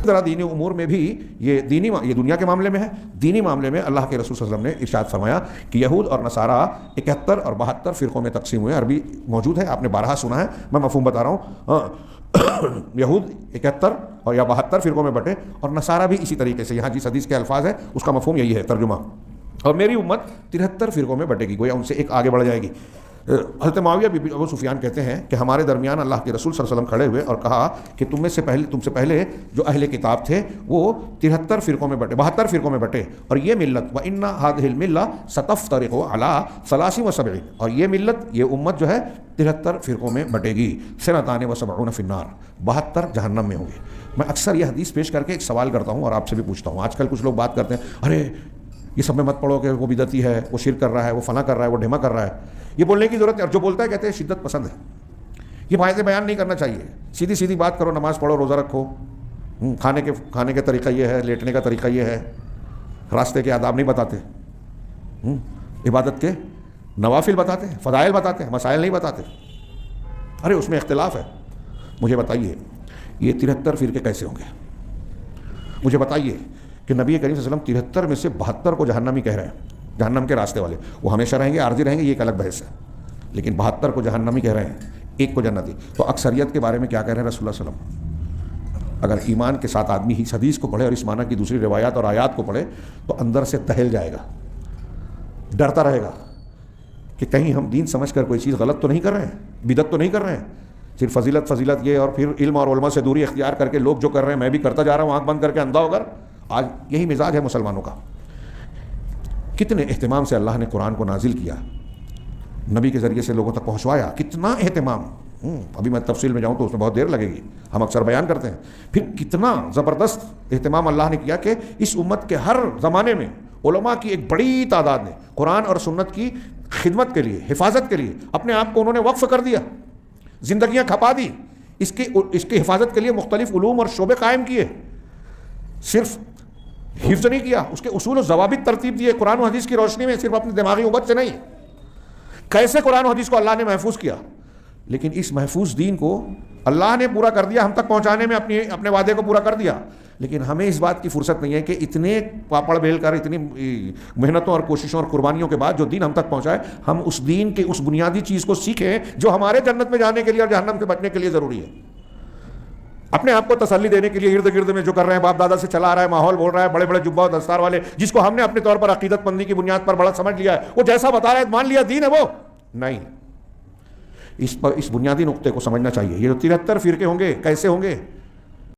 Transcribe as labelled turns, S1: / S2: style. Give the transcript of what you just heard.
S1: ذرا دینی امور میں بھی یہ دنیا کے معاملے میں ہے، دینی معاملے میں اللہ کے رسول صلی اللہ علیہ وسلم نے ارشاد فرمایا کہ یہود اور نصارہ 71 اور 72 فرقوں میں تقسیم ہوئے. عربی موجود ہے، آپ نے بارہا سنا ہے، میں مفہوم بتا رہا ہوں. یہود 71 اور یا 72 فرقوں میں بٹے، اور نصارہ بھی اسی طریقے سے. یہاں جس حدیث کے الفاظ ہیں اس کا مفہوم یہی ہے ترجمہ. اور میری امت 73 فرقوں میں بٹے گی، گویا ان سے ایک آگے بڑھ جائے گی. حضرت معاویہ بھی ابو سفیان کہتے ہیں کہ ہمارے درمیان اللہ کے رسول صلی اللہ علیہ وسلم کھڑے ہوئے اور کہا کہ تم سے پہلے جو اہل کتاب تھے وہ 73 فرقوں میں بٹے، 72 فرقوں میں بٹے، اور یہ ملت وَإِنَّ هَذِهِ الْمِلَّةَ سَتَفْتَرِقُ عَلَىٰ 73، اور یہ ملت، یہ امت جو ہے 73 فرقوں میں بٹے گی. سنتان وسبعون فی النار، 72 جہنم میں ہوں گے. میں اکثر یہ حدیث پیش کر کے ایک سوال کرتا ہوں اور آپ سے بھی پوچھتا ہوں. آج کل کچھ لوگ بات کرتے ہیں، ارے یہ سب میں مت پڑھو کہ وہ بدعتی ہے، وہ شرک کر رہا ہے، وہ فلاں کر رہا ہے، وہ ڈھیما کر رہا ہے. یہ بولنے کی ضرورت ہے، اور جو بولتا ہے کہتے ہیں شدت پسند ہے. یہ فائدے بیان نہیں کرنا چاہیے، سیدھی سیدھی بات کرو، نماز پڑھو، روزہ رکھو. کھانے کے طریقہ یہ ہے، لیٹنے کا طریقہ یہ ہے، راستے کے آداب نہیں بتاتے، عبادت کے نوافل بتاتے ہیں، فضائل بتاتے ہیں، مسائل نہیں بتاتے. ارے اس میں اختلاف ہے. مجھے بتائیے یہ 73 فرقے کیسے ہوں گے؟ مجھے بتائیے کہ نبی کریم صلی اللہ علیہ وسلم 73 میں سے 72 کو جہنمی کہہ رہے ہیں، جہنم کے راستے والے. وہ ہمیشہ رہیں گے، عارضی رہیں گے، یہ ایک الگ بحث ہے. لیکن 72 کو جہنمی کہہ رہے ہیں، ایک کو جنتی. تو اکثریت کے بارے میں کیا کہہ رہے ہیں رسول اللہ صلی اللہ علیہ وسلم؟ اگر ایمان کے ساتھ آدمی اس حدیث کو پڑھے اور اس معنی کی دوسری روایات اور آیات کو پڑھے تو اندر سے دہل جائے گا، ڈرتا رہے گا کہ کہیں ہم دین سمجھ کر کوئی چیز غلط تو نہیں کر رہے ہیں، بدعت تو نہیں کر رہے ہیں. صرف فضیلت یہ، اور پھر علم اور علماء سے دوری اختیار کر کے لوگ جو کر رہے ہیں میں بھی کرتا جا رہا ہوں آنکھ بند کر کے اندھا ہو کر. آج یہی مزاج ہے مسلمانوں کا. کتنے اہتمام سے اللہ نے قرآن کو نازل کیا، نبی کے ذریعے سے لوگوں تک پہنچوایا، کتنا اہتمام. ابھی میں تفصیل میں جاؤں تو اس میں بہت دیر لگے گی، ہم اکثر بیان کرتے ہیں. پھر کتنا زبردست اہتمام اللہ نے کیا کہ اس امت کے ہر زمانے میں علماء کی ایک بڑی تعداد نے قرآن اور سنت کی خدمت کے لیے، حفاظت کے لیے اپنے آپ کو انہوں نے وقف کر دیا، زندگیاں کھپا دی. اس کی حفاظت کے لیے مختلف علوم اور شعبے قائم کیے. صرف حفظ نہیں کیا، اس کے اصول و ضوابط ترتیب دیے قرآن و حدیث کی روشنی میں، صرف اپنی دماغی اوبت سے نہیں. کیسے قرآن و حدیث کو اللہ نے محفوظ کیا. لیکن اس محفوظ دین کو اللہ نے پورا کر دیا، ہم تک پہنچانے میں اپنے وعدے کو پورا کر دیا. لیکن ہمیں اس بات کی فرصت نہیں ہے کہ اتنے پاپڑ بیل کر، اتنی محنتوں اور کوششوں اور قربانیوں کے بعد جو دین ہم تک پہنچائے، ہم اس دین کے اس بنیادی چیز کو سیکھیں جو ہمارے جنت میں جانے کے لیے اور جہنم سے بچنے کے لیے ضروری ہے. اپنے آپ کو تسلی دینے کے لیے ارد گرد میں جو کر رہے ہیں، باپ دادا سے چلا آ رہا ہے، ماحول بول رہا ہے، بڑے بڑے جبہ و دستار والے، جس کو ہم نے اپنے طور پر عقیدت مندی کی بنیاد پر بڑا سمجھ لیا ہے، وہ جیسا بتا رہا ہے مان لیا دین ہے، وہ نہیں. اس بنیادی نقطے کو سمجھنا چاہیے. یہ جو 73 فرقے ہوں گے کیسے ہوں گے؟